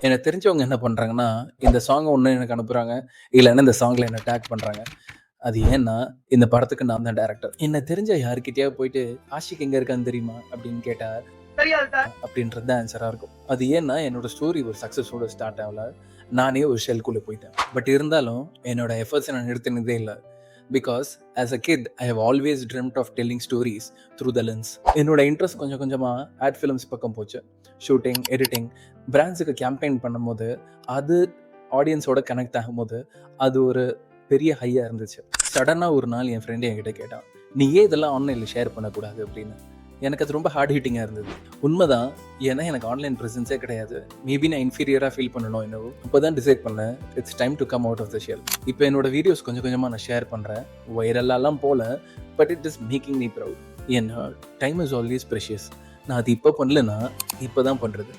எனக்கு தெரிஞ்சவங்க என்ன பண்றாங்கன்னா, இந்த சாங் ஒண்ணு எனக்கு அனுப்புறாங்க. இல்லன்னா இந்த சாங்ல என்ன டேக் பண்றாங்க. அது ஏன்னா, இந்த படத்துக்கு நான் தான் டைரக்டர். என்ன தெரிஞ்ச யார்கிட்டயாவது போயிட்டு, "ஆஷிக் எங்க இருக்கான்னு தெரியுமா?" அப்படின்னு கேட்டா, "தெரியாது சார்" அப்படின்றது தான் ஆன்ஸரா இருக்கும். அது ஏன்னா, என்னோட ஸ்டோரி ஒரு சக்சஸோட ஸ்டார்ட் ஆகல. நானே ஒரு ஷெல்குள்ள போயிட்டேன். பட் இருந்தாலும் என்னோட எஃபர்ட்ஸ நான் நிறுத்தினதே இல்ல. Because as a kid I have always dreamt of telling stories through the lens. என்னோட இன்ட்ரெஸ்ட் கொஞ்சம் கொஞ்சமா ஆட் ஃபிலிம்ஸ் பக்கம் போச்சு. ஷூட்டிங், எடிட்டிங், பிராண்ட்ஸுக்கு கேம்பெயின் பண்ணும்போது, அது ஆடியன்ஸோட கனெக்ட் ஆகும்போது, அது ஒரு பெரிய ஹையா இருந்துச்சு. சடனா ஒரு நாள் என் ஃப்ரெண்ட் என்கிட்ட கேட்டான், "நீ ஏன் இதெல்லாம் ஆன்லைன்ல ஷேர் பண்ணக்கூடாது?" அப்படின்னு. எனக்கு அது ரொம்ப ஹார்ட் ஹிட்டிங்கா இருந்தது. உண்மைதான். ஏன்னா எனக்கு ஆன்லைன் பிரசன்ஸே கிடையாது. மேபி நான் இன்ஃபீரியரா ஃபீல் பண்ணனோ என்னவோ. அப்பதான் டிசைட் பண்ணேன், it's time to come out of the shell. இப்போ என்னோட வீடியோஸ் கொஞ்சம் கொஞ்சமா நான் ஷேர் பண்றேன். வைரலாலாம் போல, but it is making me proud. ஏன்னா டைம் இஸ் ஆல்வேஸ் ப்ரெஷியஸ். நான் அது இப்போ பண்ணலன்னா, இப்போ தான் பண்றது.